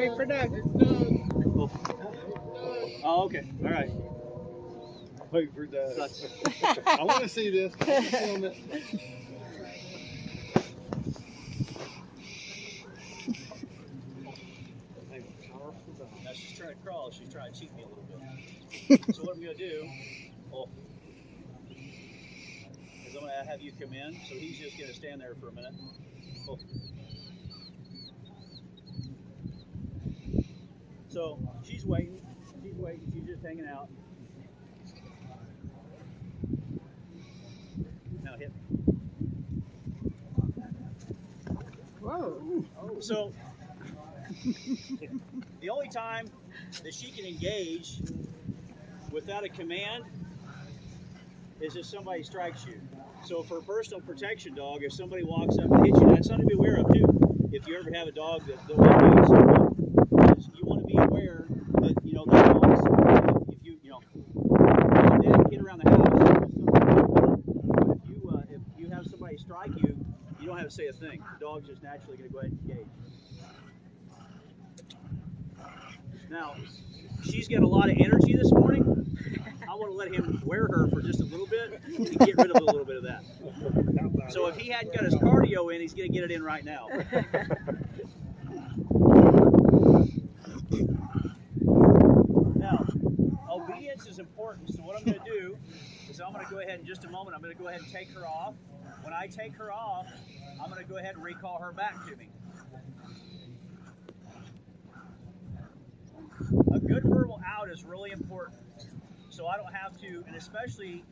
Wait for Doug. Oh, okay. All right. Wait for Doug. I want to see this. I want to film it. Now she's trying to crawl. She's trying to cheat me a little bit. So what I'm going to do is I'm going to have you come in. So he's just going to stand there for a minute. So she's waiting. She's waiting. She's just hanging out. Now hit. Whoa. So the only time that she can engage without a command is if somebody strikes you. So for a personal protection dog, if somebody walks up and hits you, that's something to be aware of too. If you ever have a dog that will hit someone, you want to be aware that that dog's, if you hit around the house. If you have somebody strike you, you don't have to say a thing. The dog's just naturally going to go ahead and engage. Now, she's got a lot of energy this morning. I want to let him wear her for just a little bit and get rid of a little bit of that. So if he hadn't got his cardio in, he's going to get it in right now. Now, obedience is important. So what I'm going to do is I'm going to go ahead in just a moment. I'm going to go ahead and take her off. When I take her off, I'm going to go ahead and recall her back to me. A good verbal out is really important. So I don't have to, and especially,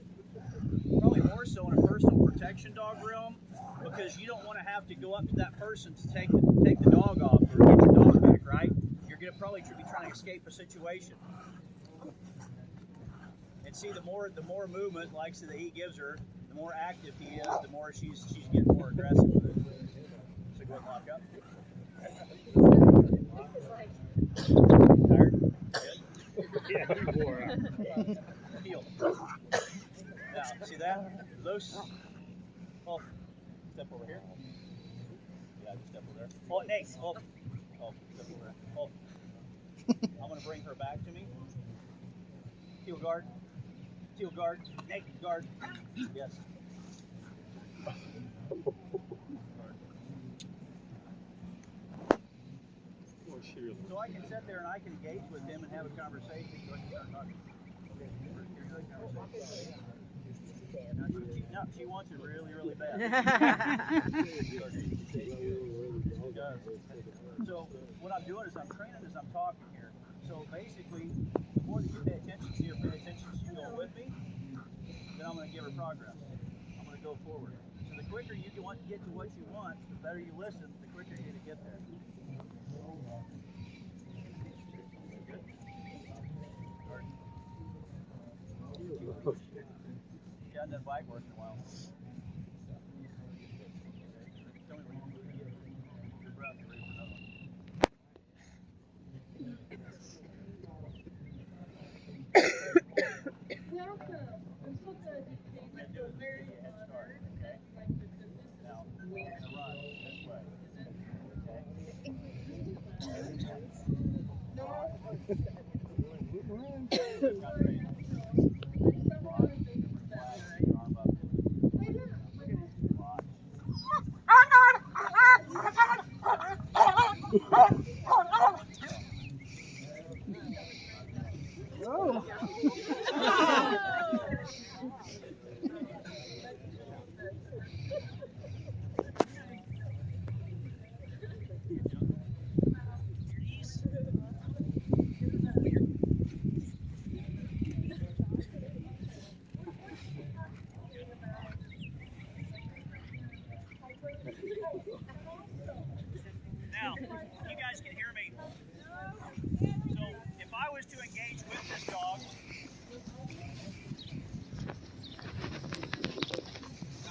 probably more so in a personal protection dog realm, because you don't want to have to go up to that person to take the dog off or get your dog back, right? You're going to probably be trying to escape a situation. And see, the more movement, like that he gives her, the more active he is, the more she's getting more aggressive with it. So go ahead and lock up. Tired? Good? Yeah, he wore out. Heel. Now, see that? Loose. Oh, step over here. Yeah, just step over there. Oh, Nate. Oh, step over there. Oh. I'm going to bring her back to me. Heel guard. Heel guard. Nate, guard. Yes. So I can sit there and I can engage with him and have a conversation. So I can start talking. No, she wants it really, really bad. So what I'm doing is I'm training as I'm talking here. So basically, the more that you pay attention to her, pay attention to you going with me, then I'm going to give her progress. I'm going to go forward. So the quicker you can get to what you want, the better you listen, the quicker you're going to get there. Yeah, and that bike worked in a while. Tell me when you get your breath, you're ready for another one. I'm so good. They go very head start. Okay. Now, we're going to run this way. Now, you guys can hear me. So, if I was to engage with this dog,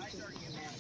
I start to get mad.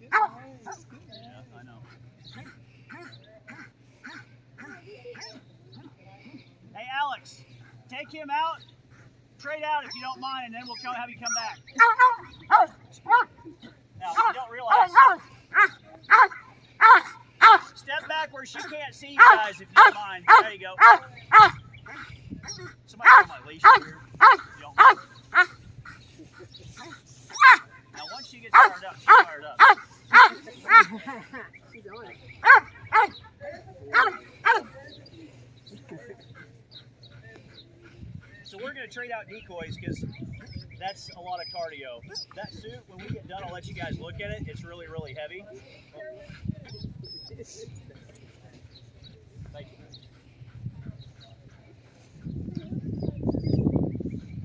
Yeah, I know. Hey, Alex, take him out. Trade out if you don't mind, and then we'll have you come back. Now, you don't realize. Step back where she can't see you guys if you don't mind. There you go. Somebody put my leash here. You don't mind. Now, once she gets fired up, she's fired up. She's on it. So we're going to trade out decoys because that's a lot of cardio. That suit, when we get done, I'll let you guys look at it. It's really, really heavy. Thank you.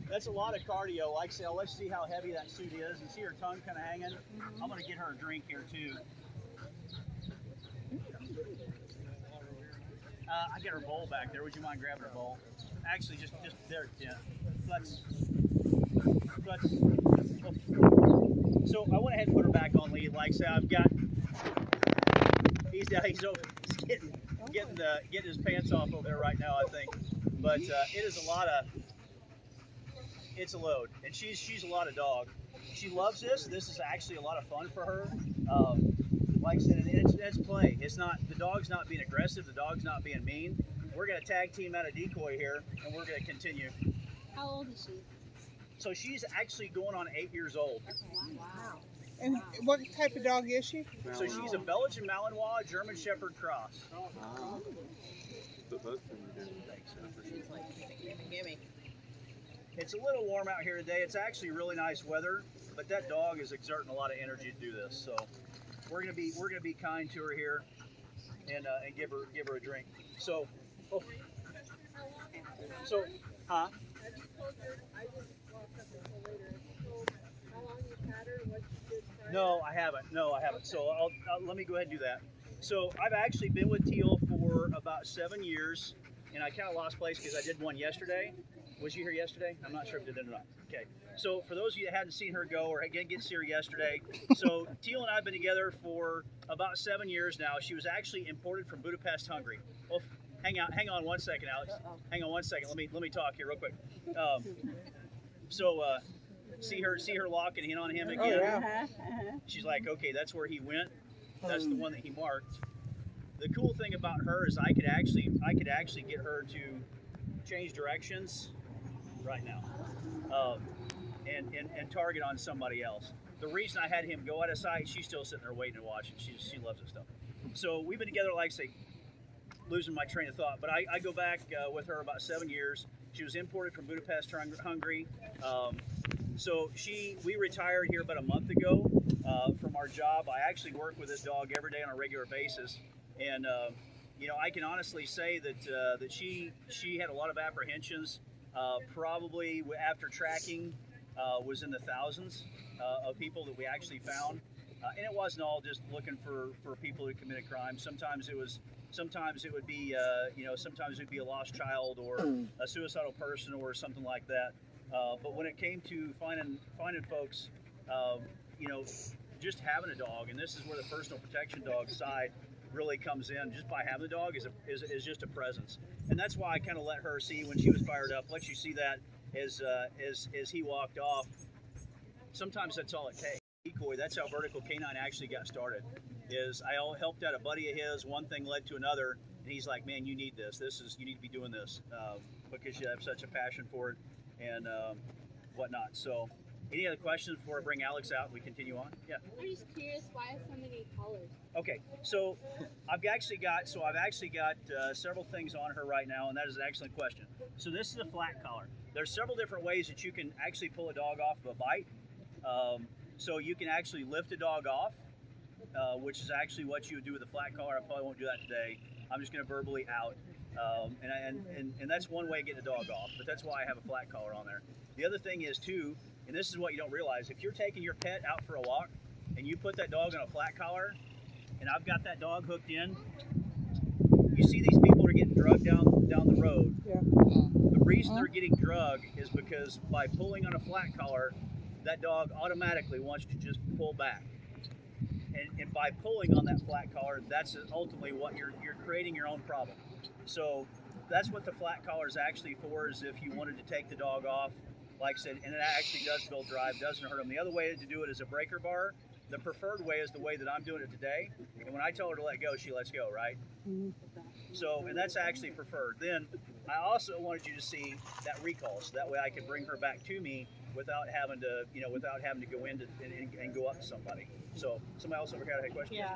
That's a lot of cardio. Like I said, let's see how heavy that suit is. You see her tongue kind of hanging? I'm going to get her a drink here too. I got her bowl back there. Would you mind grabbing her bowl? Actually, just there. Yeah. So I went ahead and put her back on lead. Like I said, I've got. He's getting his pants off over there right now, I think. But it is a lot of. It's a load, and she's a lot of dog. She loves this. This is actually a lot of fun for her. Like I said, it's play. It's not, the dog's not being aggressive. The dog's not being mean. We're going to tag team out a decoy here, and we're going to continue. How old is she? So she's actually going on 8 years old. Wow. And what type of dog is she? So she's a Belgian Malinois German Shepherd cross. Gimme. It's a little warm out here today. It's actually really nice weather, but that dog is exerting a lot of energy to do this. So we're gonna be kind to her here and give her a drink. So, huh? Have you told her? I just walked up until later. So how long you've had her? What you did for her? No, I haven't. So let me go ahead and do that. So I've actually been with Teal for about 7 years, and I kind of lost place because I did one yesterday. Was you here yesterday? I'm not sure if you did it or not. Okay. So for those of you that hadn't seen her go or didn't get to see her yesterday, so Teal and I have been together for about 7 years now. She was actually imported from Budapest, Hungary. Oh, hang on 1 second, Alex. Hang on 1 second. Let me talk here real quick. See her locking in on him again. Oh, yeah. She's like, okay, that's where he went. That's the one that he marked. The cool thing about her is I could actually get her to change directions right now, and target on somebody else. The reason I had him go out of sight, she's still sitting there waiting and watching. She loves this stuff. So we've been together, like I say, losing my train of thought, but I go back with her about 7 years. She was imported from Budapest, Hungary. So we retired here about a month ago from our job. I actually work with this dog every day on a regular basis, and I can honestly say that she had a lot of apprehensions. Probably after tracking was in the thousands of people that we actually found, and it wasn't all just looking for people who committed crimes. Sometimes it would be a lost child or a suicidal person or something like that. But when it came to finding folks, just having a dog, and this is where the personal protection dog side really comes in. Just by having the dog is just a presence, and that's why I kind of let her see when she was fired up. Let you see that as he walked off. Sometimes that's all it takes. Decoy. That's how Vertical Canine actually got started. Is I helped out a buddy of his. One thing led to another, and he's like, "Man, you need this. You need to be doing this because you have such a passion for it and whatnot." So, any other questions before I bring Alex out and we continue on? Yeah. I'm just curious, why so many colors? Okay, so I've actually got several things on her right now, and that is an excellent question. So this is a flat collar. There's several different ways that you can actually pull a dog off of a bite. So you can actually lift a dog off, which is actually what you would do with a flat collar. I probably won't do that today. I'm just going to verbally out, and that's one way of getting a dog off. But that's why I have a flat collar on there. The other thing is too, and this is what you don't realize: if you're taking your pet out for a walk and you put that dog on a flat collar, and I've got that dog hooked in, you see these people are getting drugged down the road. Yeah. The reason they're getting drugged is because by pulling on a flat collar, that dog automatically wants to just pull back. by pulling on that flat collar, that's ultimately what you're creating your own problem. So that's what the flat collar is actually for, is if you wanted to take the dog off, like I said, and it actually does build drive, doesn't hurt them. The other way to do it is a breaker bar. The preferred way is the way that I'm doing it today. And when I tell her to let go, she lets go, right? So, and that's actually preferred. Then I also wanted you to see that recall, so that way I could bring her back to me without having to, without having to go in and go up to somebody. So, somebody else over here had a question? Yeah.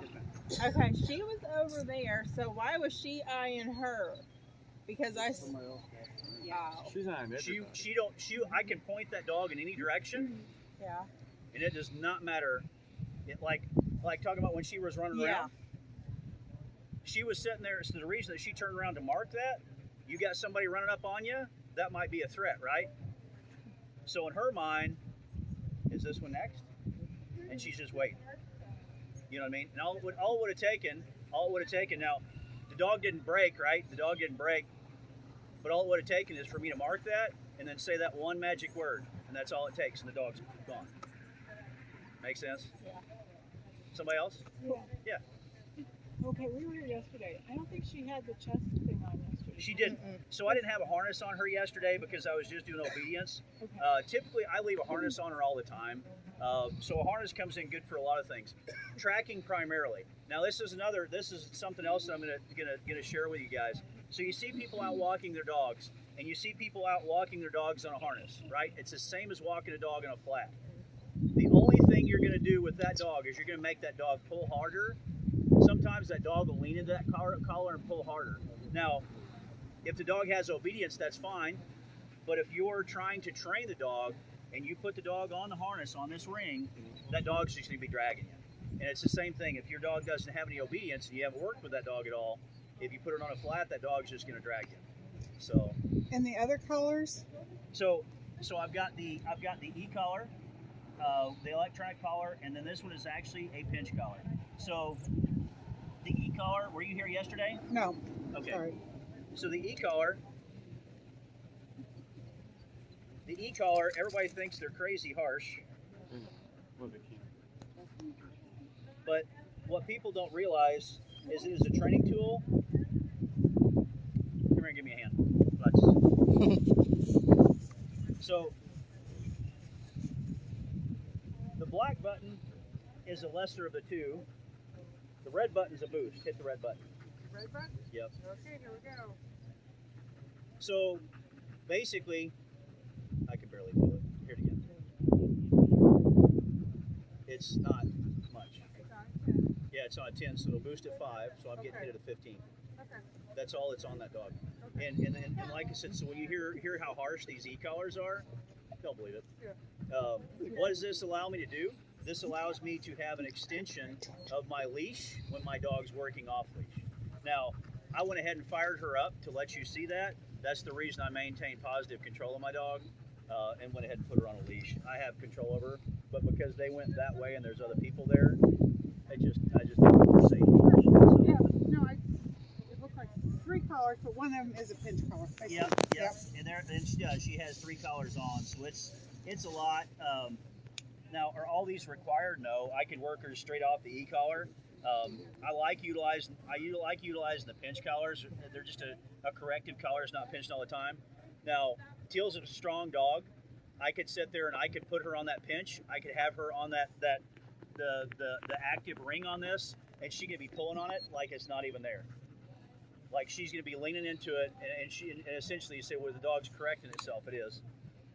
Yes, ma'am. Okay, she was over there, so why was she eyeing her? Because Somebody else. wow. She's not everybody. I can point that dog in any direction, Yeah. and it does not matter. It like talking about when she was running Yeah. around. She was sitting there. So the reason that she turned around to mark that, you got somebody running up on you, that might be a threat, right? So in her mind, is this one next? And she's just waiting. You know what I mean? And all it would have taken. Now, the dog didn't break, right? The dog didn't break. But all it would have taken is for me to mark that and then say that one magic word, and that's all it takes, and the dog's gone. Make sense? Yeah. Somebody else? Yeah. Okay, we were here yesterday. I don't think she had the chest thing on yesterday. She didn't. So I didn't have a harness on her yesterday because I was just doing obedience. Okay. Typically, I leave a harness on her all the time. So a harness comes in good for a lot of things. Tracking primarily. Now this is something else that I'm gonna share with you guys. So you see people out walking their dogs, and you see people out walking their dogs on a harness, right? It's the same as walking a dog on a flat. The only thing you're gonna do with that dog is you're gonna make that dog pull harder. Sometimes that dog will lean into that collar and pull harder. Now, if the dog has obedience, that's fine. But if you're trying to train the dog and you put the dog on the harness on this ring, that dog's just going to be dragging you. And it's the same thing. If your dog doesn't have any obedience and you haven't worked with that dog at all, if you put it on a flat, that dog's just going to drag you. So. And the other colors? So I've got the e-collar, the electronic collar, and then this one is actually a pinch collar. So the e-collar, were you here yesterday? No. Okay. Sorry. So the e-collar, everybody thinks they're crazy harsh, Well, they can't. but what people don't realize is it is a training tool. Come here and give me a hand. So the black button is the lesser of the two. The red button's a boost. Hit the red button. Red button? Yep. Okay, here we go. So basically, I can barely feel it. Here it again. It's not much. It's on 10. Yeah, it's on a 10, so it'll boost at 5, so I'm getting Okay. hit at a 15. Okay. That's all that's on that dog. Okay. And like I said, so when you hear how harsh these e-collars are, don't believe it. Yeah. What does this allow me to do? This allows me to have an extension of my leash when my dog's working off leash. Now, I went ahead and fired her up to let you see that. That's the reason I maintain positive control of my dog and went ahead and put her on a leash. I have control over her, but because they went that way and there's other people there, I just say so. Yeah, no, it looks like 3 collars, but one of them is a pinch collar. I see. Yep. And she has 3 collars on, so it's a lot. Now, are all these required? No, I can work her straight off the e-collar. I like utilizing the pinch collars. They're just a corrective collar. It's not pinched all the time. Now, Teal's a strong dog. I could sit there and I could put her on that pinch. I could have her on the active ring on this, and she could be pulling on it like it's not even there. Like she's going to be leaning into it, and essentially you say, well, the dog's correcting itself. It is,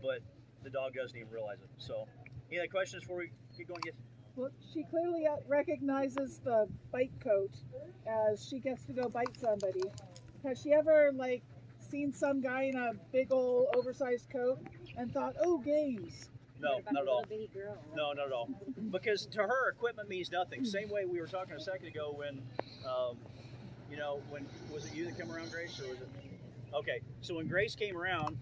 but the dog doesn't even realize it. So, any other questions before we get going? Yes. Well, she clearly recognizes the bite coat as she gets to go bite somebody. Has she ever, like, seen some guy in a big old oversized coat and thought, oh, games? No, not at all. No, not at all. Because to her, equipment means nothing. Same way we were talking a second ago when, when was it you that came around, Grace, or was it? Okay, so when Grace came around,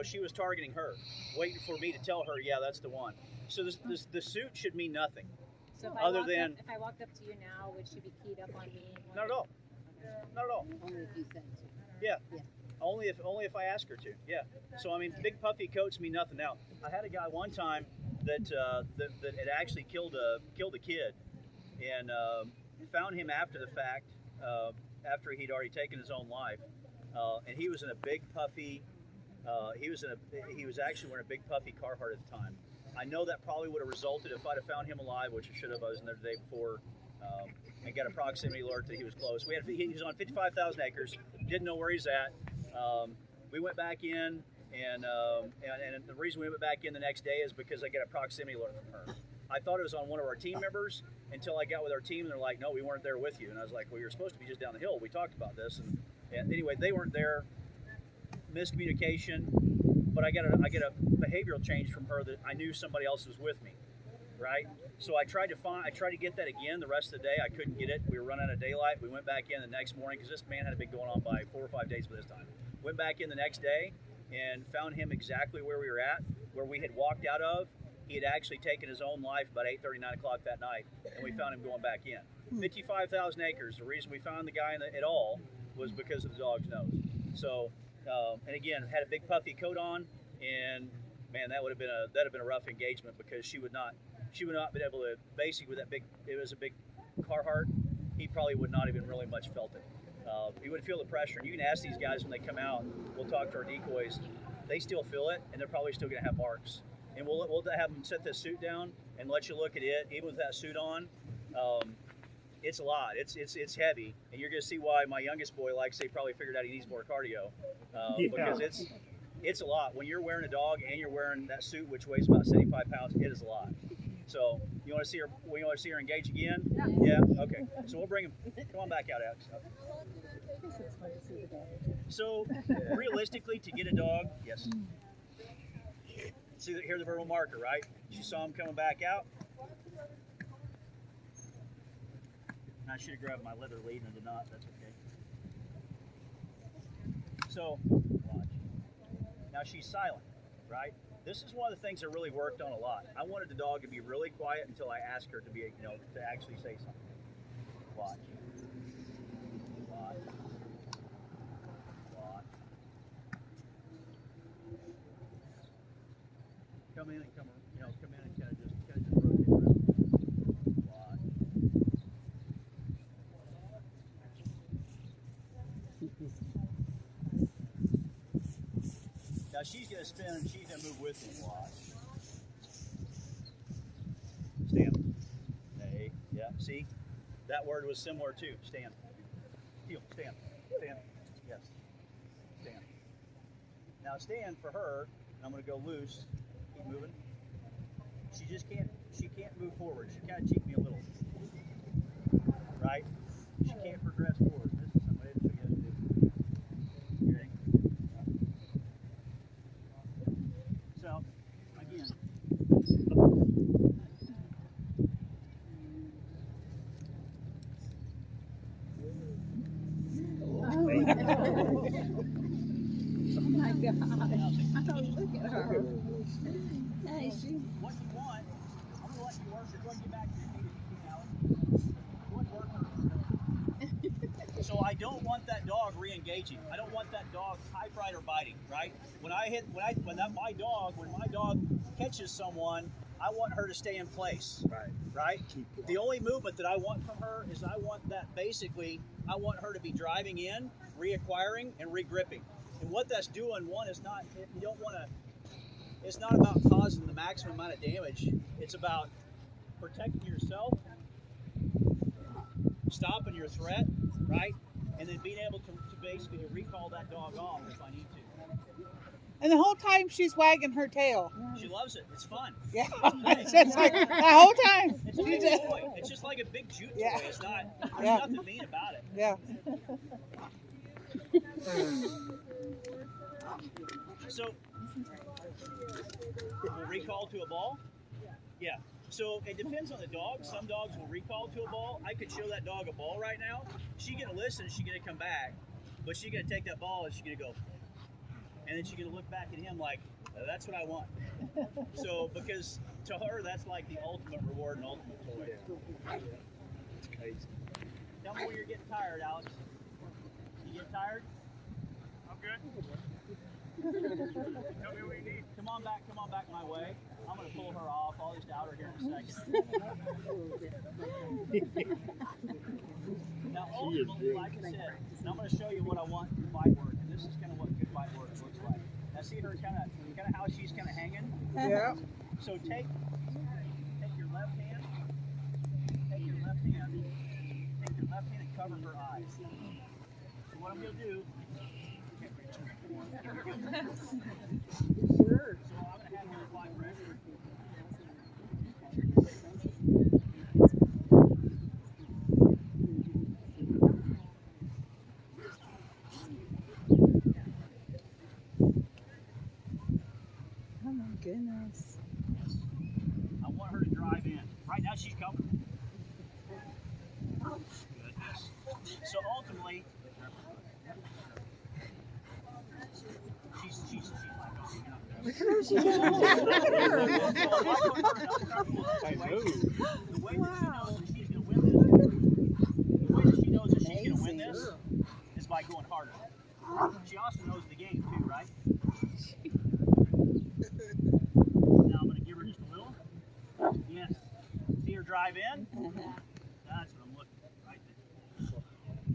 she was targeting her, waiting for me to tell her, yeah, that's the one. So the suit should mean nothing. So if if I walked up to you now, would she be keyed up on me? Not at all. Not at all. Only if you said to. Yeah. Yeah. Only if I ask her to. Yeah. So I mean, big puffy coats mean nothing. Now, I had a guy one time that had actually killed a kid, and found him after the fact, after he'd already taken his own life, and he was in a big puffy. He was actually wearing a big puffy Carhartt at the time. I know that probably would have resulted if I'd have found him alive, which I should have. I was in there the day before, and got a proximity alert that he was close. He was on 55,000 acres. Didn't know where he's at. We went back in, and the reason we went back in the next day is because I got a proximity alert from her. I thought it was on one of our team members until I got with our team, and they're like, "No, we weren't there with you." And I was like, "Well, you're supposed to be just down the hill. We talked about this." And anyway, they weren't there. Miscommunication, but I got a behavioral change from her that I knew somebody else was with me, right? So I tried to get that again the rest of the day. I couldn't get it. We were running out of daylight. We went back in the next morning because this man had been going on by 4 or 5 days by this time. Went back in the next day and found him exactly where we were at, where we had walked out of. He had actually taken his own life about 8:30, 9 o'clock that night, and we found him going back in. 55,000 acres. The reason we found the guy at all was because of the dog's nose. So. And again, had a big puffy coat on, and man, that would have been a rough engagement because she would not been able to, basically with that big, it was a big Carhartt, he probably would not even really much felt it. He would feel the pressure. And you can ask these guys when they come out. We'll talk to our decoys. They still feel it, and they're probably still going to have marks. And we'll have them set this suit down and let you look at it, even with that suit on. It's a lot. It's heavy, and you're going to see why my youngest boy, like say, probably figured out he needs more cardio because it's a lot. When you're wearing a dog and you're wearing that suit, which weighs about 75 pounds, it is a lot. So you want to see her? We want to see her engage again? Yeah. Okay. So we'll bring him. Come on back out, Alex. So realistically, to get a dog, yes. See, here's the verbal marker, right? She saw him coming back out. I should have grabbed my leather lead and I did not. That's okay. So, watch. Now she's silent, right? This is one of the things I really worked on a lot. I wanted the dog to be really quiet until I asked her to be, to actually say something. Watch. Watch. Watch. Come in and come in and kind of just rotate around. Watch. Now she's going to spin and she's going to move with him. Watch. Stand. Hey. Yeah. See? That word was similar too. Stand. Heel. Stand. Stand. Yes. Stand. Now stand for her. And I'm going to go loose. Keep moving. She just can't. She can't move forward. She kind of cheat me a little. Right? She can't progress forward. This is something I didn't show you how to do. You ready? So, again. Oh my gosh. Oh, look at her. Hey, What you want, I'm going to let you work. You're going to get back to your feet if you can, Alex. What work So I don't want that dog re-engaging. I don't want that dog typewriter biting, right? When my dog catches someone, I want her to stay in place. Right? The only movement that I want from her is I want her to be driving in, reacquiring, and regripping. And what that's doing, it's not about causing the maximum amount of damage. It's about protecting yourself, stopping your threat, right? And then being able to basically recall that dog off if I need to. And the whole time she's wagging her tail. She loves it. It's fun. Yeah. It's just like the whole time. It's a big toy. It's just like a big jute toy. Yeah. It's not. There's nothing mean about it. Yeah. So, will recall to a ball? Yeah. So it depends on the dog. Some dogs will recall to a ball. I could show that dog a ball right now. She's gonna listen. She's gonna come back, but she's gonna take that ball and she's gonna go, and then she's gonna look back at him like, that's what I want. So because to her that's like the ultimate reward and ultimate toy. Tell me when you're getting tired, Alex. You get tired? I'm good. Come on back my way. I'm going to pull her off. I'll just out her here in a second. Now, ultimately, like I said, I'm going to show you what I want in fight work. And this is kind of what good fight work looks like. Now, see her kind of how she's kind of hanging? Yeah. So take your left hand, take your left hand and cover her eyes. So what I'm going to do, Sure. so I'm going to have you apply pressure. Oh my goodness. I want her to drive in. Right now she's comfortable. Good. So ultimately, she's Look at her. She's getting I know. The way that she knows that she's going to win this is by going harder. She also knows the game too, right? Now I'm going to give her just a little. Yes. See her drive in? That's what I'm looking for right there.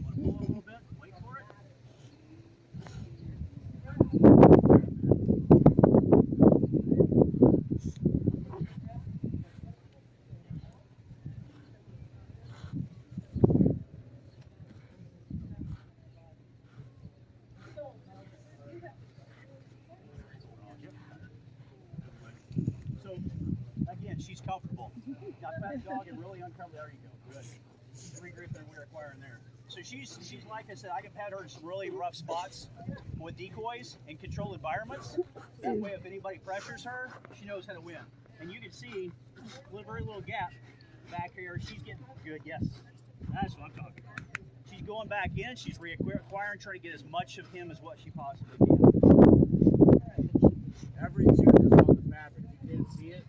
Want to pull a little bit? Wait for it. So, again, she's comfortable. Now, pat the dog and really uncover. There you go. Good. Regrip and we require in there. So she's like I said, I can pat her in some really rough spots with decoys and controlled environments. That way, if anybody pressures her, she knows how to win. And you can see a very little gap back here. She's getting good. Yes, that's what I'm talking about. She's going back in. She's reacquiring, trying to get as much of him as what she possibly can. Every tooth is on the fabric. You can't see it,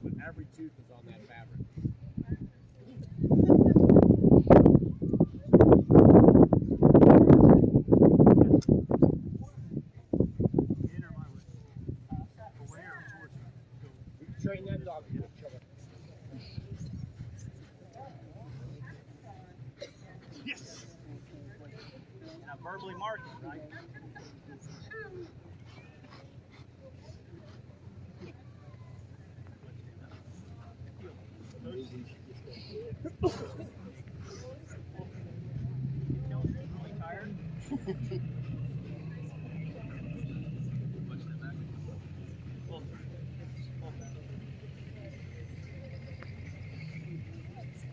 but every tooth is on that fabric. Train that dog to kill it. Yes. Now verbally mark it, right? Really tired.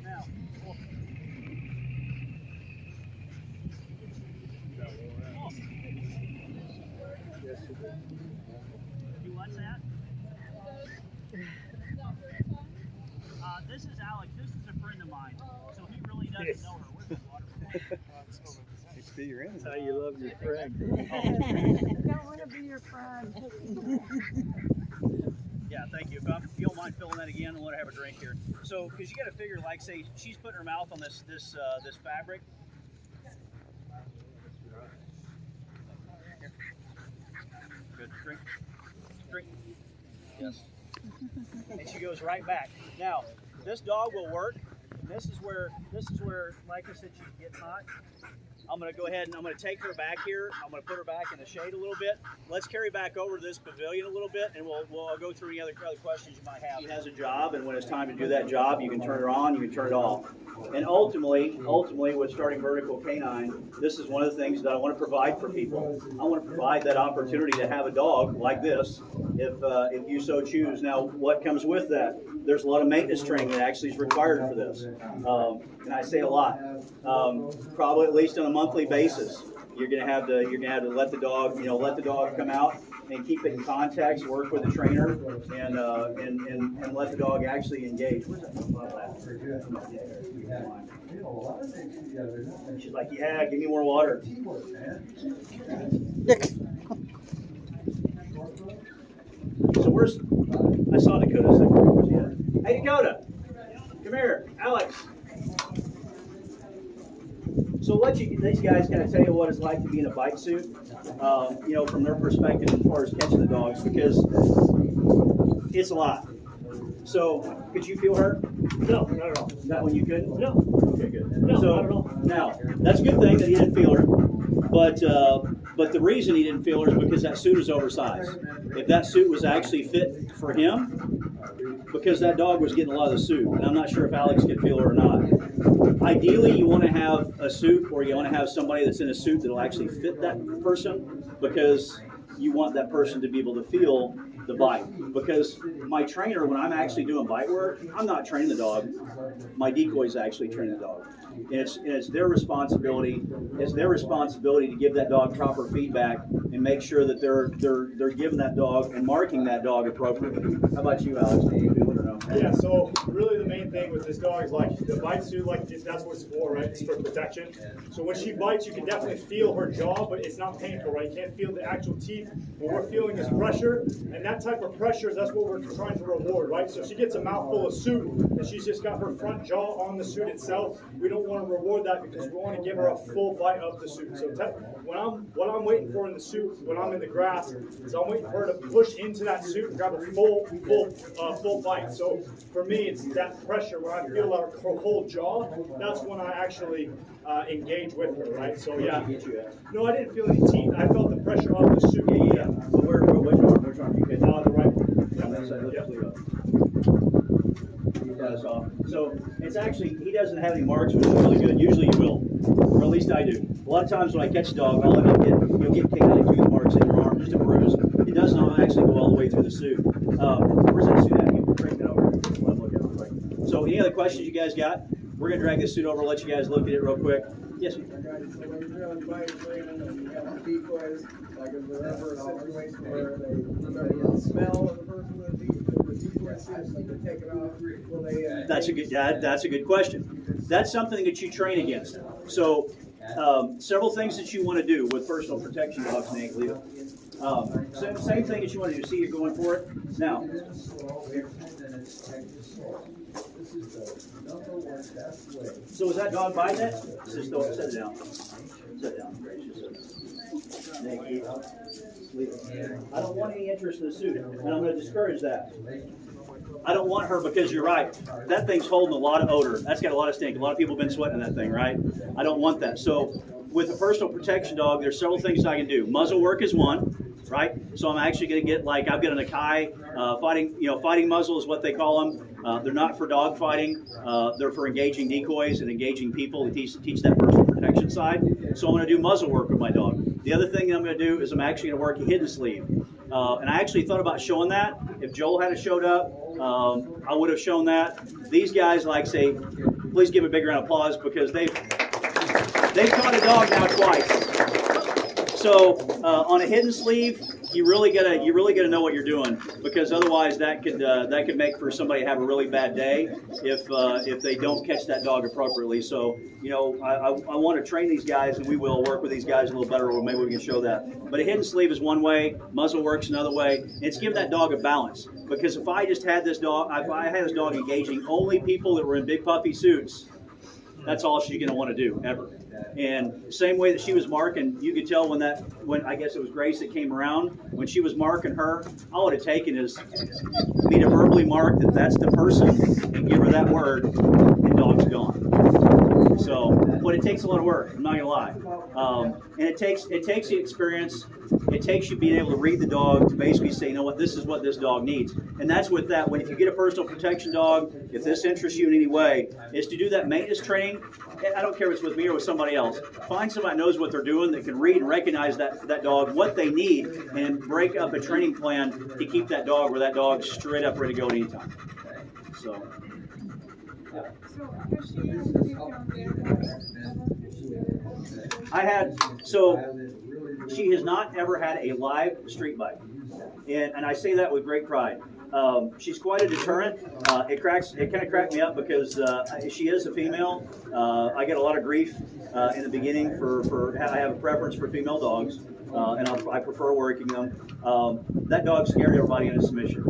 Now, you watch that? This is Alex. This is a friend of mine. So he really doesn't know her. Where's the water? Experience. How you love your friend. I don't want to be your friend. Yeah, thank you. If you don't mind filling that again, and let her have a drink here. So, because you got to figure, like, say, she's putting her mouth on this fabric. Good. Drink. Drink. Yes. And she goes right back. Now, this dog will work. And this is where, like I said, she's getting hot. I'm going to go ahead and I'm going to take her back here. I'm going to put her back in the shade a little bit. Let's carry back over to this pavilion a little bit, and we'll go through any other questions you might have. She has a job, and when it's time to do that job, you can turn her on, you can turn it off. And ultimately, with starting Vertical Canine, this is one of the things that I want to provide for people. I want to provide that opportunity to have a dog like this, if you so choose. Now, what comes with that? There's a lot of maintenance training that actually is required for this, and I say a lot. Probably at least on a monthly basis, you're gonna have to let the dog come out and keep it in contact, work with the trainer, and let the dog actually engage. Where's that She's like, yeah, give me more water. So I saw Dakota. Hey Dakota, come here, Alex. So these guys kind of tell you what it's like to be in a bite suit, you know, from their perspective as far as catching the dogs, because it's a lot. So, could you feel hurt? No, not at all. Not when you couldn't? No. Okay, good. No, So, not at all. now, that's a good thing that he didn't feel her, but the reason he didn't feel her is because that suit is oversized. If that suit was actually fit for him, because that dog was getting a lot of the suit, and I'm not sure if Alex could feel her or not. Ideally, you want to have a suit, or you want to have somebody that's in a suit that'll actually fit that person, because you want that person to be able to feel the bite. Because my trainer, when I'm actually doing bite work, I'm not training the dog. My decoy's actually training the dog. And it's their responsibility. It's their responsibility to give that dog proper feedback and make sure that they're giving that dog and marking that dog appropriately. How about you, Alex? Do you feel it or no? Yeah, so really the main thing with this dog is like the bite suit, like that's what it's for, right? It's for protection. So when she bites, you can definitely feel her jaw, but it's not painful, right? You can't feel the actual teeth. What we're feeling is pressure, and that type of pressure, that's what we're trying to reward, right? So if she gets a mouthful of suit and she's just got her front jaw on the suit itself, we don't want to reward that because we want to give her a full bite of the suit. So what I'm waiting for in the suit, when I'm in the grass, is I'm waiting for her to push into that suit and grab a full bite. So for me, it's that pressure. When I feel her whole jaw, that's when I actually engage with her, right? So yeah. No, I didn't feel any teeth. I felt the pressure of the suit. Yeah. So which arm you hit? The right one. On that side, Yeah. Off. So it's actually, he doesn't have any marks, which is really good. Usually you will, or at least I do. A lot of times when I catch a dog, all of you'll get canine tooth marks in your arm, just a bruise. It does not actually go all the way through the suit. Where's that suit at? You can break it over. Let me look at it real quick. So any other questions you guys got? We're going to drag this suit over, let you guys look at it real quick. Yes, sir. So when you're doing bite training and you have decoys, like if there's ever a situation where they smell of the person with the decoy suit, like they take it off, will they? That's a good question. That's something that you train against. So several things that you want to do with personal protection dogs, Nate, Leo. Same thing that you want to do. See, you're going for it now. So is that dog biting it? Set it down. Set it down. Thank you. I don't want any interest in the suit, and I'm going to discourage that. I don't want her because you're right. That thing's holding a lot of odor. That's got a lot of stink. A lot of people have been sweating that thing, right? I don't want that. So with a personal protection dog, there's several things I can do. Muzzle work is one, right? So I'm actually going to get, like, I've got an Akai fighting muzzle is what they call them. They're not for dog fighting. They're for engaging decoys and engaging people to teach that personal protection side. So I'm going to do muzzle work with my dog. The other thing that I'm going to do is I'm actually going to work a hidden sleeve. And I actually thought about showing that. If Joel had showed up, I would have shown that. These guys, like, say, please give a big round of applause because they've caught a dog now twice. So on a hidden sleeve, you really gotta know what you're doing, because otherwise that could make for somebody have a really bad day if they don't catch that dog appropriately. So I want to train these guys, and we will work with these guys a little better, or maybe we can show that. But a hidden sleeve is one way, muzzle works another way. It's give that dog a balance, because if I just had this dog, if I had this dog engaging only people that were in big puffy suits, that's all she's going to want to do ever. And same way that she was marking, you could tell when I guess it was Grace that came around, when she was marking her, all it had taken is me to verbally mark that that's the person and give her that word, and dog's gone. So, but it takes a lot of work, I'm not going to lie. And it takes the experience, it takes you being able to read the dog to basically say, you know what, this is what this dog needs. And that's with that, if you get a personal protection dog, if this interests you in any way, is to do that maintenance training. I don't care if it's with me or with somebody else. Find somebody that knows what they're doing, that can read and recognize that dog, what they need, and break up a training plan to keep that dog where that dog's straight up ready to go at any time. So. She has not ever had a live street bite, and I say that with great pride. She's quite a deterrent. It kind of cracked me up because she is a female. I get a lot of grief in the beginning for I have a preference for female dogs, and I prefer working them. That dog scared everybody into submission.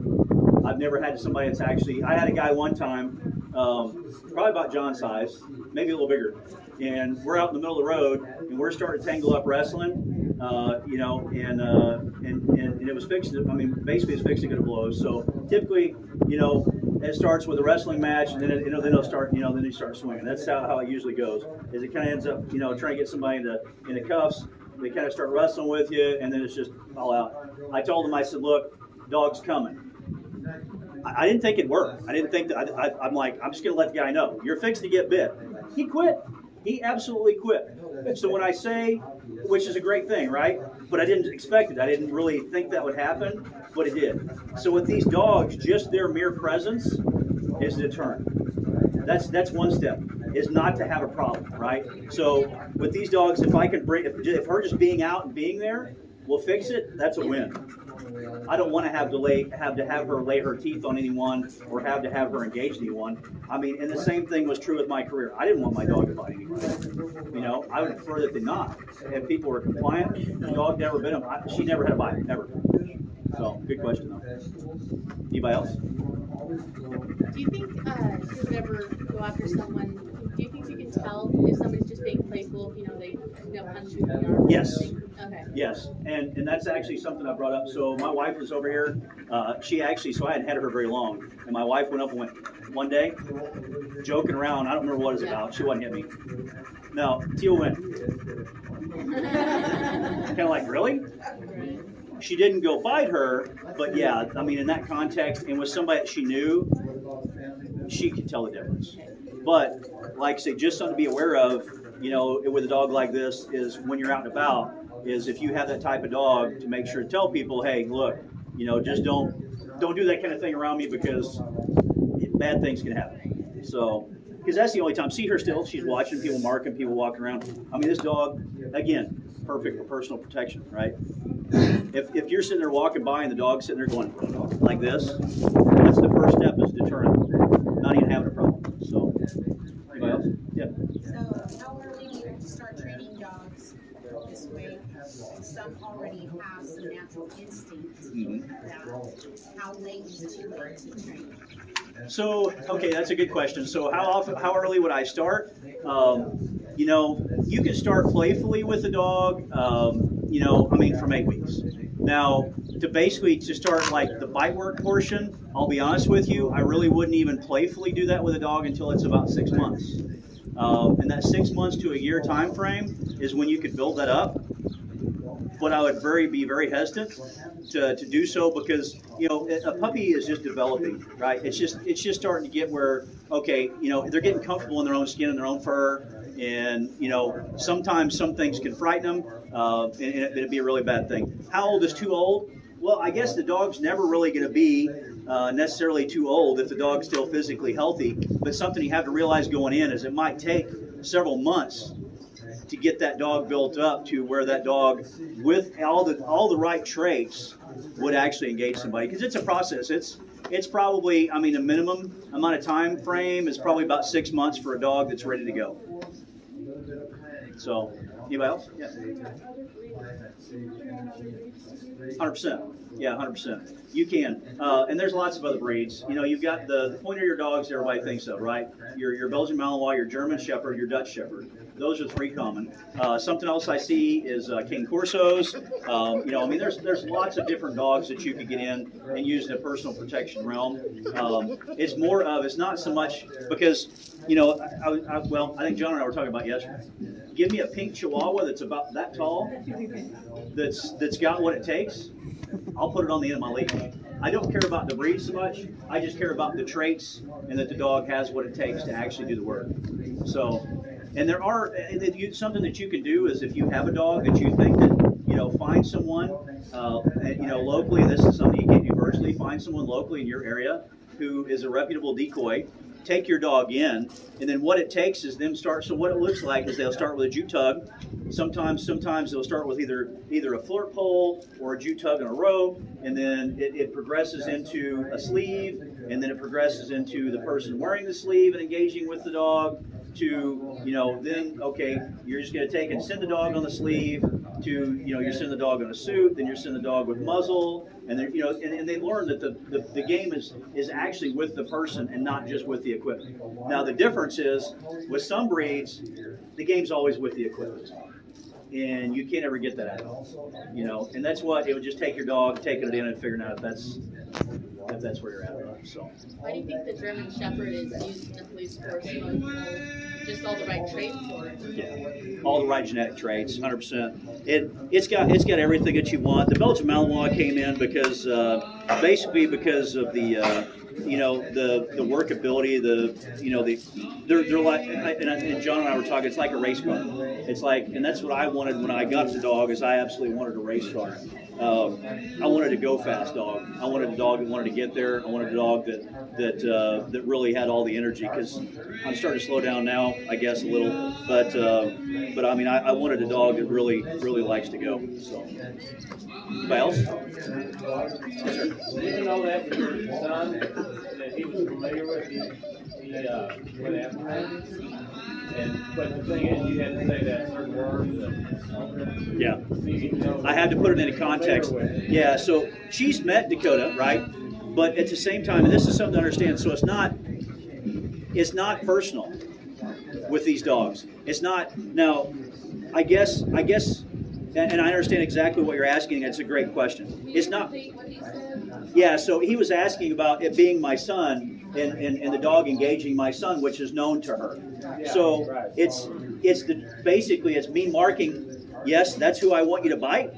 I've never had somebody that's actually. I had a guy one time probably about John's size, maybe a little bigger. And we're out in the middle of the road, and we're starting to tangle up wrestling, and it was fixing to, I mean, basically it's fixing to go to blows. So typically, it starts with a wrestling match, and then then they'll start, then you start swinging. That's how it usually goes. Is it kind of ends up, trying to get somebody in the cuffs. They kind of start wrestling with you, and then it's just all out. I told them, I said, look, dog's coming. I didn't think it'd work. I didn't think that. I'm like, I'm just going to let the guy know. You're fixing to get bit. He quit. He absolutely quit. So when I say, which is a great thing, right? But I didn't expect it. I didn't really think that would happen, but it did. So with these dogs, just their mere presence is a deterrent. That's one step, is not to have a problem, right? So with these dogs, if I can bring, if her just being out and being there will fix it, that's a win. I don't want to have her lay her teeth on anyone or have to have her engage anyone. I mean, and the same thing was true with my career. I didn't want my dog to bite anybody. I would prefer that they not. If people were compliant, the dog never bit them. She never had a bite, ever. So, good question though. Anybody else? Do you think you would ever go after someone? Do you think you can tell if somebody's just being playful? They'll punch you in the arm. Yes. Okay. Yes, and that's actually something I brought up. So my wife was over here. She actually, so I hadn't had her very long, and my wife went up and went one day, joking around. I don't remember what it was about. She wasn't hitting me. No, Teal went. Kind of like, really? She didn't go bite her, but yeah, I mean, in that context, and with somebody that she knew, she could tell the difference. But, like I say, just something to be aware of, with a dog like this is when you're out and about, is if you have that type of dog, to make sure to tell people, hey, look, just don't do that kind of thing around me because bad things can happen. So, because that's the only time. See her still, she's watching people marking, people walking around. I mean, this dog, again, perfect for personal protection, right? If you're sitting there walking by and the dog's sitting there going like this, that's the first step, is deterrent, not even having a problem. So, anybody else? Yeah. So, how early do you have to start training dogs this way? Some already have some natural instincts. How late is too late to train? So, okay, that's a good question. So, how early would I start? You can start playfully with a dog. From 8 weeks. Now, to start like the bite work portion, I'll be honest with you, I really wouldn't even playfully do that with a dog until it's about 6 months. And that 6 months to a year time frame is when you could build that up. But I would be very hesitant to do so, because a puppy is just developing, right? It's just starting to get where, okay, they're getting comfortable in their own skin and their own fur, and sometimes some things can frighten them, and it'd be a really bad thing. How old is too old? Well, I guess the dog's never really going to be necessarily too old if the dog's still physically healthy. But something you have to realize going in is it might take several months to get that dog built up to where that dog, with all the right traits, would actually engage somebody. Because it's a process. It's probably, a minimum amount of time frame is probably about 6 months for a dog that's ready to go. So, anybody else? Yeah. 100%. Yeah, 100%. You can. And there's lots of other breeds. You've got the pointer dogs everybody thinks of, right? Your Belgian Malinois, your German Shepherd, your Dutch Shepherd. Those are 3 common. Something else I see is King Corsos. There's lots of different dogs that you could get in and use in a personal protection realm. It's not so much because, I think John and I were talking about yesterday. Give me a pink Chihuahua that's about that tall, that's got what it takes, I'll put it on the end of my leash. I don't care about the breed so much. I just care about the traits and that the dog has what it takes to actually do the work. So, and there are something that you can do is, if you have a dog that you think that find someone locally. And this is something you can do virtually. Find someone locally in your area who is a reputable decoy. Take your dog in, and then what it takes is them start. So what it looks like is they'll start with a jute tug. Sometimes they'll start with either a flirt pole or a jute tug and a rope, and then it progresses into a sleeve, and then it progresses into the person wearing the sleeve and engaging with the dog, to, then, okay, you're just going to take and send the dog on the sleeve to, you're sending the dog on a suit, then you're sending the dog with muzzle, and then, and they learn that the game is actually with the person and not just with the equipment. Now, the difference is, with some breeds, the game's always with the equipment. And you can't ever get that out, and that's what it would just take your dog, taking it in and figuring out if that's where you're at. So. Why do you think the German Shepherd is used in the police force? Just all the right traits for it. Yeah, all the right genetic traits, 100%. It's got everything that you want. The Belgian Malinois came in because basically because of the the workability, they're like, and John and I were talking. It's like a race car. It's like, and that's what I wanted when I got the dog. Is I absolutely wanted a race car. I wanted a go fast dog. I wanted a dog that wanted to get there. I wanted a dog that really had all the energy, because I'm starting to slow down now, I guess, a little. But I mean, I wanted a dog that really likes to go. So, anybody else? Yes, sir. Did you know that your son, that he was familiar with with appetite? But the thing is, you had to say that certain words. Yeah. I had to put it into context. Yeah, so she's met Dakota, right? But at the same time, and this is something to understand, so it's not personal with these dogs. It's not. Now, I guess, and I understand exactly what you're asking. It's a great question. It's not. Yeah, so he was asking about it being my son and the dog engaging my son, which is known to her. So it's basically it's me marking, yes, that's who I want you to bite,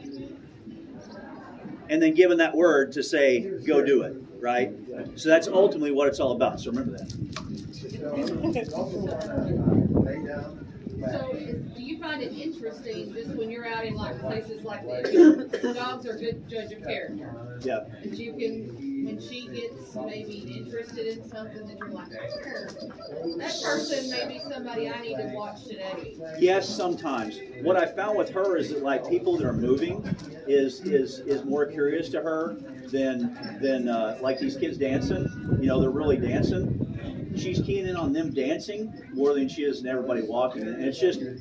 and then giving that word to say, go do it, right? So that's ultimately what it's all about. So remember that. So, do you find it interesting just when you're out in like places like this? Dogs are a good judge of character. Yeah. That you can, when she gets maybe interested in something, that you're like, that person may be somebody I need to watch today. Yes, sometimes. What I found with her is that like people that are moving is more curious to her than like these kids dancing. They're really dancing. She's keying in on them dancing more than she is in everybody walking, and it's just, and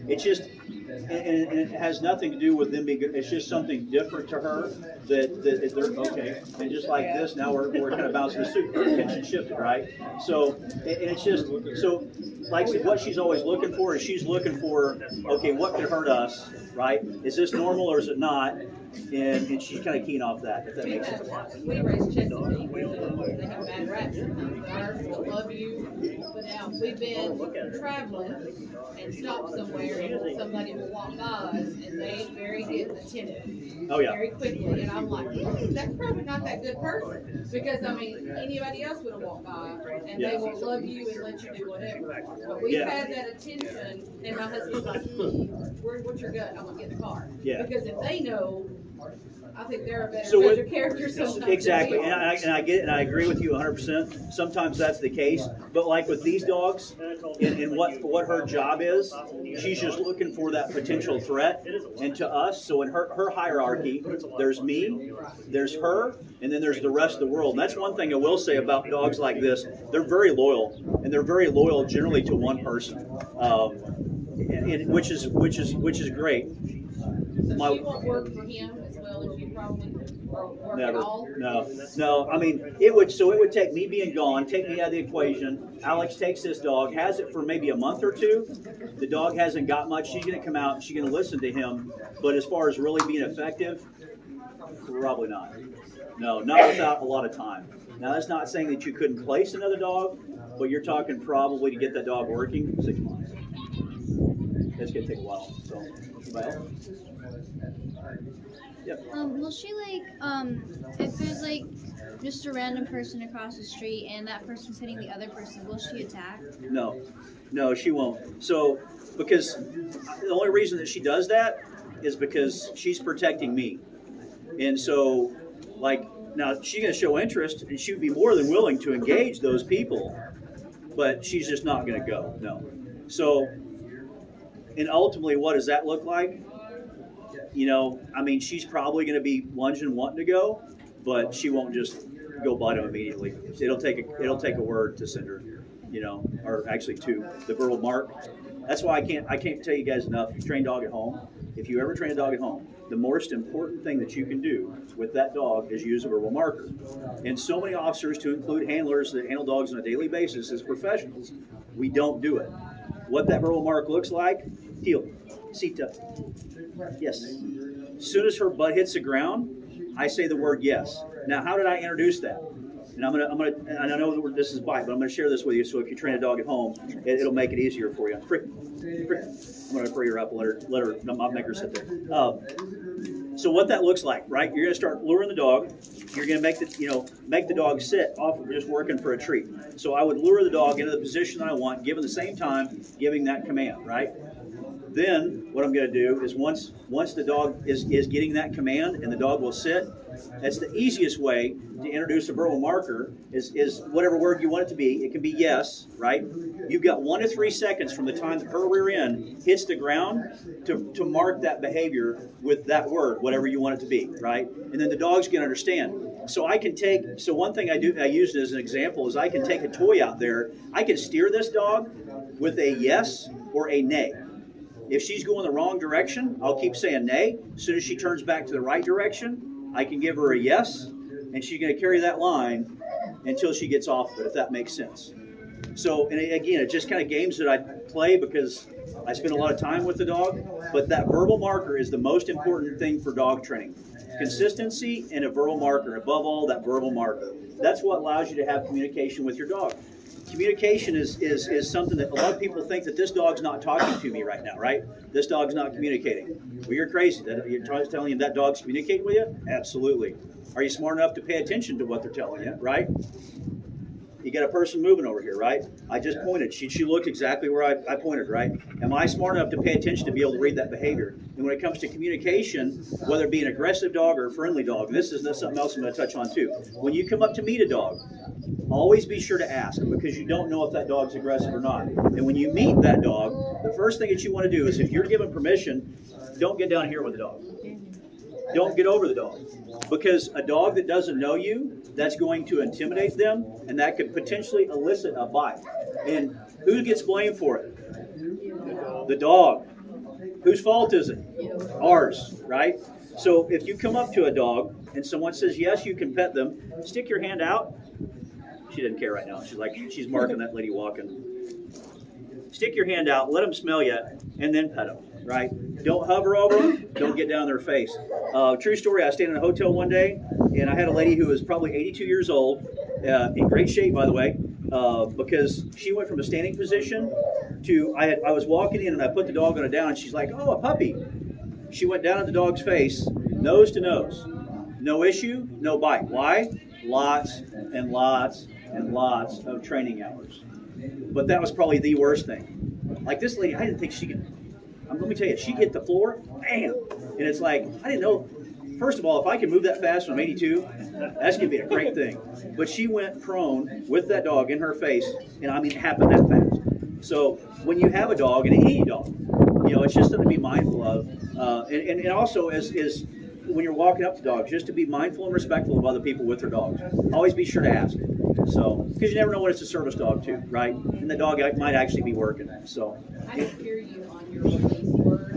it has nothing to do with them being good. It's just something different to her that they're okay. And just like this, now we're kind of bouncing the suit, attention shifted, right? So, and it's just so like what she's always looking for is she's looking for, okay, what could hurt us, right? Is this normal or is it not? And she's kind of keying off that, if that makes sense. We raise Chesapeake. They have bad raps. Ours will love you. But now we've been traveling and stopped somewhere, and somebody will walk by us, and they very attentive. Oh yeah. Very quickly, and I'm like, that's probably not that good person, because I mean, anybody else would have walked by, and they will love you and let you do whatever. But we've had that attention, and my husband's like, what's your gut? I'm gonna get in the car. Yeah. Because if they know, I think they're a better judge of character sometimes. Exactly, and I get it, and I agree with you 100%. Sometimes that's the case, but like with these dogs, and what her job is, she's just looking for that potential threat. And to us, so in her hierarchy, there's me, there's her, and then there's the rest of the world. And that's one thing I will say about dogs like this: they're very loyal, and they're very loyal generally to one person, which is great. So she won't work for him as well as you probably work Never. at all? No. I mean, it would take me being gone, take me out of the equation. Alex takes this dog, has it for maybe a month or two. The dog hasn't got much. She's going to come out and she's going to listen to him. But as far as really being effective, probably not. No, not without a lot of time. Now, that's not saying that you couldn't place another dog, but you're talking probably to get that dog working 6 months. That's going to take a while. So, anybody else? Yep. Will she if there's just a random person across the street and that person's hitting the other person, will she attack? No, she won't. So, because the only reason that she does that is because she's protecting me. And so, now she's going to show interest and she would be more than willing to engage those people, but she's just not going to go. No. So, and ultimately, what does that look like? I mean, she's probably going to be lunging, wanting to go, but she won't just go bite him immediately. It'll take a word to send her. or actually 2, the verbal mark. That's why I can't tell you guys enough. You train dog at home. If you ever train a dog at home, the most important thing that you can do with that dog is use a verbal marker. And so many officers, to include handlers that handle dogs on a daily basis as professionals, we don't do it. What that verbal mark looks like, heel, sita, yes. As soon as her butt hits the ground, I say the word yes. Now, how did I introduce that? And and I know that this is bite, but I'm gonna share this with you. So if you train a dog at home, it'll make it easier for you. Frick. I'm gonna free her up and let her not make her sit there. So what that looks like, right? You're gonna start luring the dog. You're gonna make the dog sit off of just working for a treat. So I would lure the dog into the position that I want, given the same time, giving that command, right? Then what I'm going to do is once the dog is getting that command and the dog will sit, that's the easiest way to introduce a verbal marker is whatever word you want it to be. It can be yes, right? You've got 1 to 3 seconds from the time that her rear end hits the ground to mark that behavior with that word, whatever you want it to be, right? And then the dog's going to understand. So one thing I use it as an example is I can take a toy out there. I can steer this dog with a yes or a nay. If she's going the wrong direction, I'll keep saying nay. As soon as she turns back to the right direction, I can give her a yes, and she's going to carry that line until she gets off of it, if that makes sense. So, and again, it's just kind of games that I play because I spend a lot of time with the dog, but that verbal marker is the most important thing for dog training. Consistency and a verbal marker, above all, that verbal marker. That's what allows you to have communication with your dog. Communication is something that a lot of people think that this dog's not talking to me right now, right? This dog's not communicating. Well, you're crazy. You're telling him that dog's communicating with you? Absolutely. Are you smart enough to pay attention to what they're telling you, right? You got a person moving over here, right? I just pointed. She looked exactly where I pointed, right? Am I smart enough to pay attention to be able to read that behavior? And when it comes to communication, whether it be an aggressive dog or a friendly dog, and this is something else I'm going to touch on too. When you come up to meet a dog, always be sure to ask, because you don't know if that dog's aggressive or not. And when you meet that dog, the first thing that you want to do is, if you're given permission, don't get down here with the dog. Don't get over the dog. Because a dog that doesn't know you, that's going to intimidate them, and that could potentially elicit a bite. And who gets blamed for it? The dog. Whose fault is it? Ours, right? So if you come up to a dog and someone says, yes, you can pet them, stick your hand out. She doesn't care right now. She's marking that lady walking. Stick your hand out, let them smell you, and then pet them, right? Don't hover over them. Don't get down their face. True story, I stayed in a hotel one day, and I had a lady who was probably 82 years old, in great shape, by the way, because she went from a standing position to, I was walking in, and I put the dog on it down, and she's like, oh, a puppy. She went down at the dog's face, nose to nose. No issue, no bite. Why? Lots and lots and lots of training hours. But that was probably the worst thing. Like this lady, I didn't think she could, let me tell you, she hit the floor, bam! And it's like, I didn't know, first of all, if I can move that fast when I'm 82, that's going to be a great thing. But she went prone with that dog in her face, and I mean, it happened that fast. So when you have a dog, and any dog, it's just something to be mindful of. And also is when you're walking up to dogs, just to be mindful and respectful of other people with their dogs. Always be sure to ask. So, because you never know when it's a service dog too, right? And the dog might actually be working. So. I can hear you on your release word.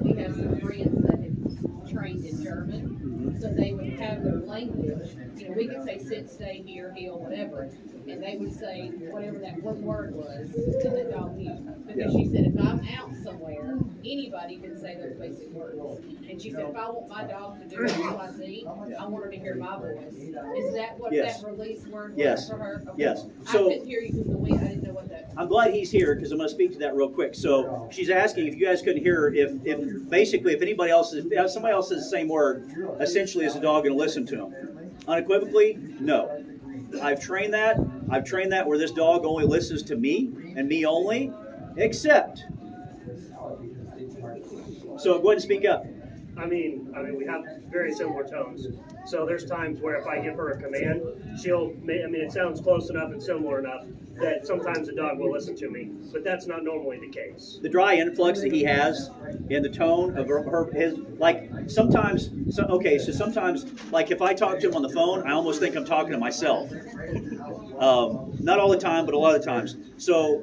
We have some friends that have trained in German, so they would have their language. We could say sit, stay, here, heel, whatever, and they would say whatever that one word was, and the dog knew. Because she said, if I'm out somewhere, anybody can say those basic words. And she said, if I want my dog to do X, Y, Z, I want her to hear my voice. Is that what that release word was for her? Okay. Yes. So, I couldn't hear you because the wind, I didn't know what that was. I'm glad he's here because I'm going to speak to that real quick. So she's asking if you guys couldn't hear her, if basically if anybody else if somebody else says the same word, essentially is the dog going to listen to him? Unequivocally, no. I've trained that where this dog only listens to me and me only, except. So go ahead and speak up. I mean, we have very similar tones. So there's times where if I give her a command, it sounds close enough and similar enough that sometimes the dog will listen to me, but that's not normally the case. The dry influx that he has and the tone of his, like sometimes, like if I talk to him on the phone, I almost think I'm talking to myself. Not all the time, but a lot of times. So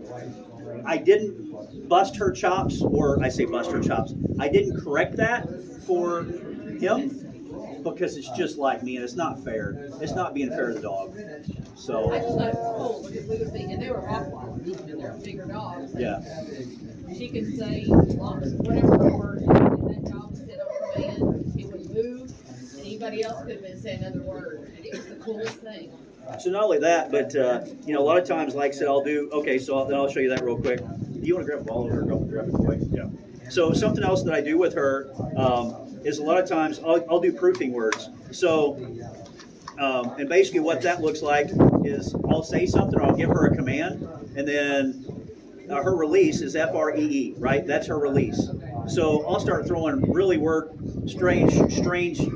I didn't bust her chops, or I say bust her chops. I didn't correct that for him because it's just like me, and it's not fair. It's not being fair to the dog. So I just thought it was cool because we would be, and they were Rottweilers, and they're bigger dogs. yeah. She could say whatever the word is, and that dog would sit on command. It would move, and anybody else could have been saying another word. And it was the coolest thing. So not only that, but you know, a lot of times, like I said, I'll do. Okay, so then I'll show you that real quick. Do you want to grab a ball or grab a toy? Yeah. So something else that I do with her is a lot of times I'll do proofing words. So and basically what that looks like is I'll say something or I'll give her a command, and then her release is FREE, right? That's her release. So I'll start throwing really strange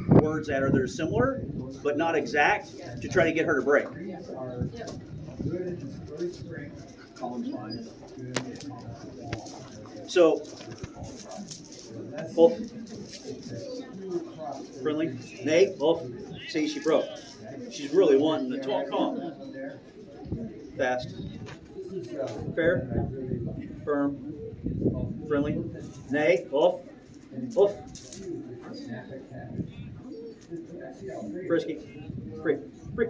words at her that are similar, but not exact, to try to get her to break. So, Wolf. Friendly. Nay, Wolf. See, she broke. She's really wanting to talk. Calm. Fast. Fair. Firm. Friendly. Nay, Wolf. Wolf. Frisky. Frick. Frick.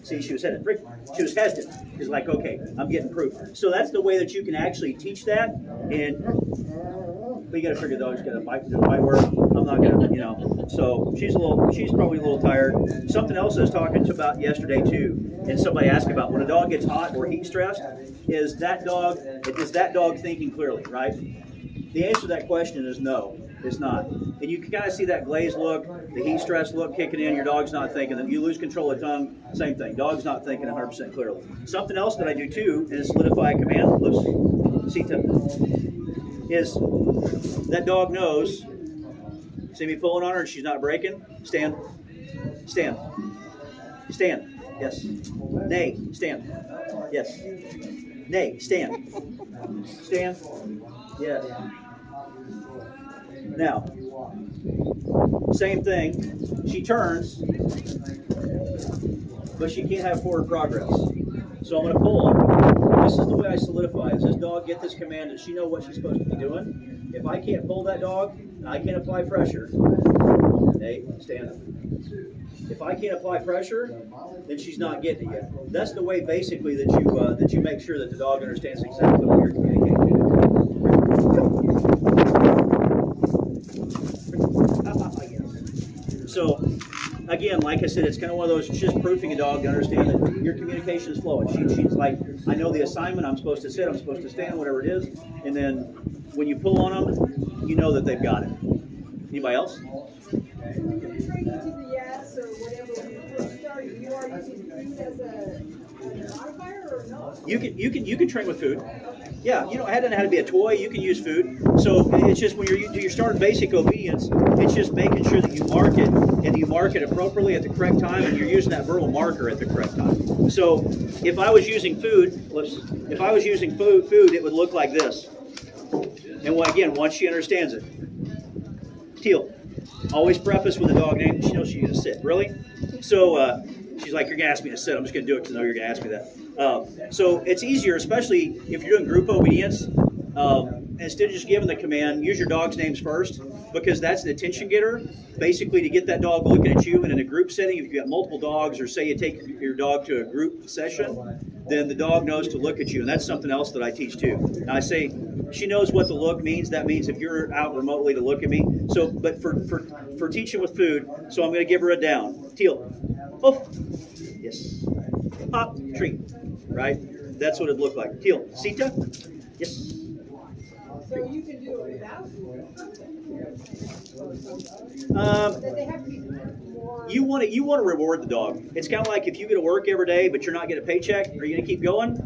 See, she was headed. Frick. She was hesitant. She's like, okay, I'm getting proof. So that's the way that you can actually teach that. And but you got to figure the dog's got to bite word. I'm not gonna, you know. So she's probably a little tired. Something else I was talking about yesterday too, and somebody asked about when a dog gets hot or heat stressed, is that dog thinking clearly, right? The answer to that question is no, it's not. And you can kind of see that glazed look, the heat stress look kicking in. Your dog's not thinking. You lose control of the tongue, same thing. Dog's not thinking 100% clearly. Something else that I do too is solidify a command. Sita. Is that dog knows, see me pulling on her and she's not breaking? Stand. Stand. Stand. Yes. Nay. Stand. Yes. Nay. Stand. Stand. Yes. Now, same thing. She turns, but she can't have forward progress. So I'm going to pull on her. This is the way I solidify. Does this dog get this command? Does she know what she's supposed to be doing? If I can't pull that dog, I can't apply pressure. Hey, stand up. If I can't apply pressure, then she's not getting it yet. That's the way, basically, that you make sure that the dog understands exactly what you're communicating to. So, again, like I said, it's kind of one of those, just proofing a dog to understand that your communication is flowing. She's like, I know the assignment, I'm supposed to sit, I'm supposed to stand, whatever it is. And then when you pull on them, you know that they've got it. Anybody else? When you're training to the yes or whatever, when you first start, you are using food as a modifier or no? You can train with food. Yeah, you don't have to be a toy. You can use food. So it's just when you're starting basic obedience, it's just making sure that you mark it and you mark it appropriately at the correct time, and you're using that verbal marker at the correct time. So if I was using food, it would look like this. And once she understands it, Teal. Always preface with a dog name. She knows she's going to sit. Really? So she's like, you're going to ask me to sit. I'm just going to do it because I know you're going to ask me that. So it's easier, especially if you're doing group obedience. Instead of just giving the command, use your dog's names first, because that's an attention getter, basically to get that dog looking at you. And in a group setting, if you've got multiple dogs, or say you take your dog to a group session, then the dog knows to look at you. And that's something else that I teach too. And I say, she knows what the look means. That means if you're out remotely to look at me. So, but for teaching with food, so I'm going to give her a down. Teal. Oof. Yes. Hop. Treat. Right? That's what it'd look like. Teal. Sita. Yes. So you can do it without food. They have to be more. You want to reward the dog. It's kind of like if you go to work every day, but you're not getting a paycheck. Are you going to keep going?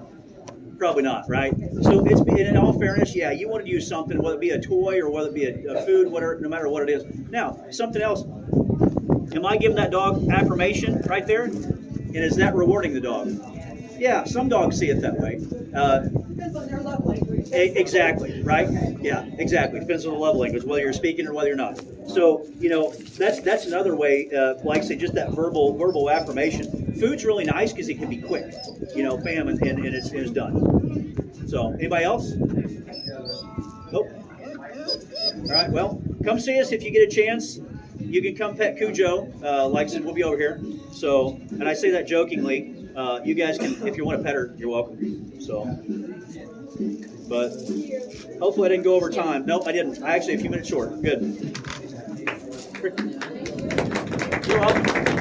Probably not, right? So it's, in all fairness, yeah, you want to use something, whether it be a toy or whether it be a food, whatever, no matter what it is. Now, something else. Am I giving that dog affirmation right there? And is that rewarding the dog? Yeah, some dogs see it that way. Depends on their love language. Exactly, right? Yeah, exactly. Depends on the love language, whether you're speaking or whether you're not. So, that's another way, like I say, just that verbal affirmation. food's really nice because it can be quick. You know, bam, and it's done. So, anybody else? Nope. All right, well, come see us if you get a chance. You can come pet Cujo. Like I said, we'll be over here. So, and I say that jokingly. You guys can, if you want to pet her, you're welcome. So, but hopefully I didn't go over time. Nope, I didn't. I actually a few minutes short. Good. You're welcome.